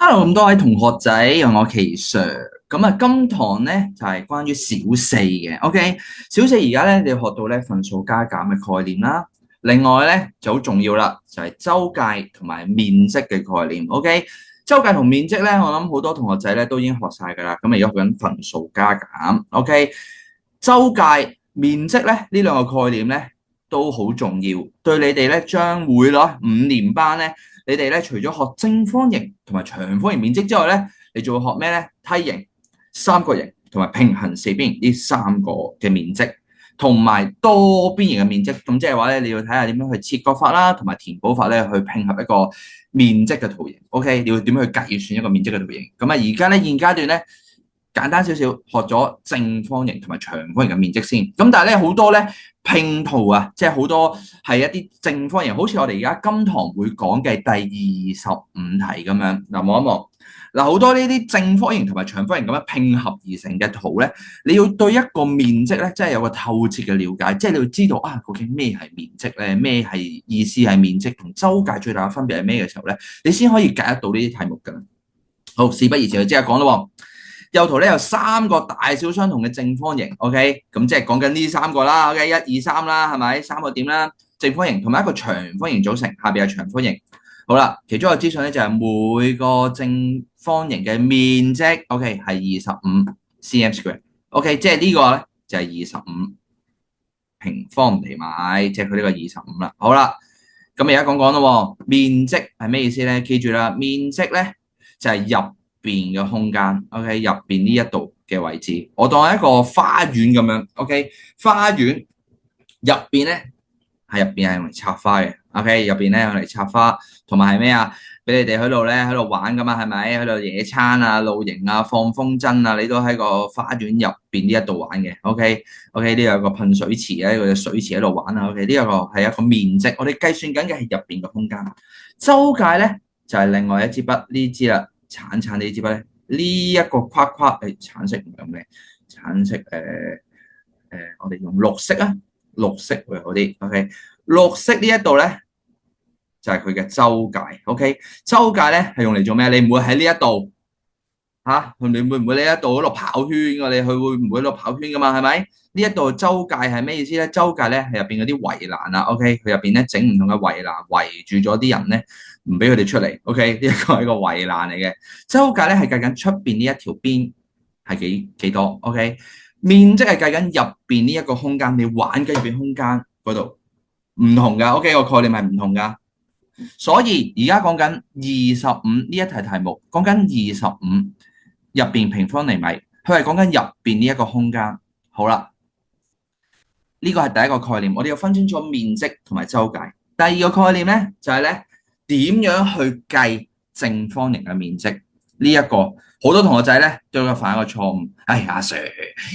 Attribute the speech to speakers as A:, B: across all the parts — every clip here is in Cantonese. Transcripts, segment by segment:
A: Hello，咁多位同學仔，我奇 Sir。咁啊，今堂咧就係關於小四嘅。OK，小四而家咧你要學到咧分數加減嘅概念啦。另外咧就好重要啦，就係周界同埋面積嘅概念。OK，周界同面積咧，我諗好多同學仔咧都已經學晒㗎啦。咁而家學緊分數加減。OK，周界、面積咧呢兩個概念咧都好重要，對你哋咧將會攞5年班咧。你哋咧除咗學正方形同埋長方形面積之外咧，你仲會學咩咧？梯形、三角形同埋平行四邊形呢三個嘅面積，同埋多邊形嘅面積。咁即係話咧，你要睇下點樣去切割法啦，同埋填補法咧，去拼合一個面積嘅圖形。OK，你要點樣去計算一個面積嘅圖形？咁啊，而家咧現階段咧。簡單少少學咗正方形同埋長方形嘅面積先，咁但係咧好多咧拼圖啊，即係好多係一啲正方形，好似我哋而家今堂會講嘅第25題咁樣。嗱，望一望，嗱，好多呢啲正方形同埋長方形咁樣拼合而成嘅圖咧，你要對一個面積咧，真係有個透徹嘅了解，即係你要知道啊，究竟咩係面積咧，咩係意思係面積同周界最大嘅分別係咩嘅時候咧，你先可以解得到呢啲題目㗎。好，事不宜遲，即刻講咯。右圖咧有3個大小相同嘅正方形 ，OK， 咁即係講緊呢3個啦 ，OK， 1、2、3啦，係咪3個點啦？正方形同埋一個長方形組成，下邊係長方形。好啦，其中一個資訊咧就係每個正方形嘅面積 ，OK 係25 cm²，OK， 即係呢個咧就係25平方厘米，即係佢呢個25啦。好啦，咁而家講講咯，面積係咩意思咧？記住啦，面積咧就係入邊嘅空間 ，OK， 入邊呢一度嘅位置，我當係一個花園咁樣 ，OK， 花園入邊咧係入邊係用嚟插花嘅 ，OK， 入邊咧用嚟插花，同埋係咩啊？俾你哋喺度玩噶嘛，係咪？喺度野餐啊、露營啊、放風箏啊，你都喺個花園入邊呢一度玩嘅，OK，OK，呢有個噴水池咧，個水池喺度玩啊，OK，呢個係一個面積，我哋計算緊嘅係入邊嘅空間。周界咧就係另外一支筆呢支啦。橙呢支筆咧，呢一個框框，橙色唔係咁靚，橙色我哋用綠色啊，綠色會好啲。OK，綠色呢一度咧就係佢嘅周界。OK，周界咧係用嚟做咩？你唔會喺呢一度嚇，你會唔會呢一度嗰度跑圈㗎？你去會唔會喺度跑圈㗎嘛？係咪？呢一度周界係咩意思咧？周界咧係入邊嗰啲圍欄啊。OK，佢入邊咧整唔同嘅圍欄圍住咗啲人咧。唔俾佢哋出嚟 ，OK？ 呢一個係一個圍欄嚟嘅。周界咧係計緊出邊呢一條邊係幾多 ，OK？ 面積係計緊入邊呢一個空間，你玩緊入邊空間嗰度唔同㗎 ，OK？ 個概念係唔同㗎。所以而家講緊25呢一題題目，講緊25入邊平方厘米，佢係講緊入邊呢一個空間。好啦，呢個係第一個概念，我哋要分清楚面積同埋周界。第二個概念咧就係咧。點樣去計正方形嘅面積？呢一個好多同學仔咧都有犯一個錯誤。哎呀，阿 Sir，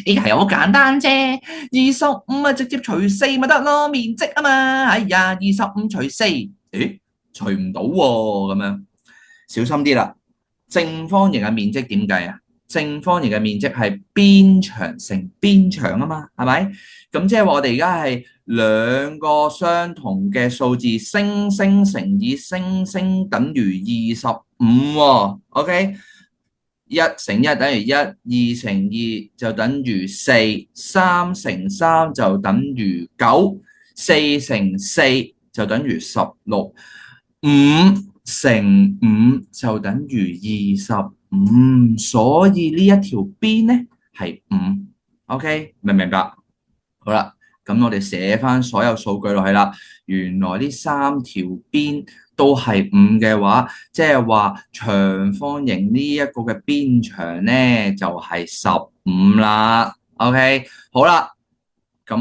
A: 呢個係好簡單啫，25啊，直接除4咪得咯，面積啊嘛。哎呀，25除4，誒，除唔到喎，咁樣小心啲啦。正方形嘅面積點計啊？正方形嘅面積係邊長乘邊長啊嘛，係咪？咁即係話我哋而家係兩個相同嘅數字，星星乘以星星等於25喎。OK， 1乘1等於1，2乘2就等於4，3乘3就等於9，4乘4就等於16，5乘5就等於25。所以呢一條邊咧係5 ，OK， 明唔明白？好啦，咁我哋寫翻所有數據落去啦。原來呢3條邊都係5嘅話，即係話長方形呢一個嘅邊長咧就係15啦。OK， 好啦，咁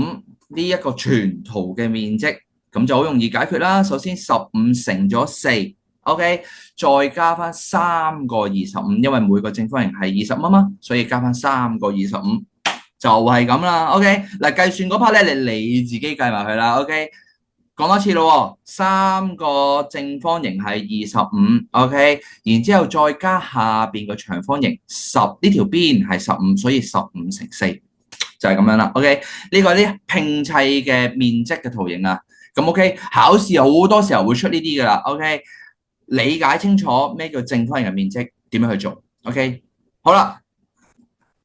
A: 呢一個全圖嘅面積咁就好容易解決啦。首先15乘咗4。OK， 再加翻3個25，因為每個正方形係20啊嘛，所以加翻3個25就係咁啦。OK， 嗱計算嗰 part 咧，你自己計埋佢啦。OK， 講多次咯，3個正方形係25 ，OK， 然之後再加下邊個長方形10，呢條邊係15，所以15乘4就係咁樣啦。OK， 呢個啲拼砌嘅面積嘅圖形啊，咁 OK， 考試好多時候會出呢啲噶啦。OK。理解清楚咩叫正方形嘅面積，點樣去做？OK，好啦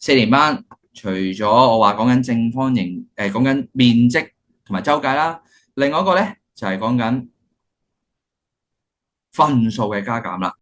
A: ，4年班除咗我話講緊正方形，講緊面積同埋周界啦，另外一個咧就係講緊分數嘅加減啦。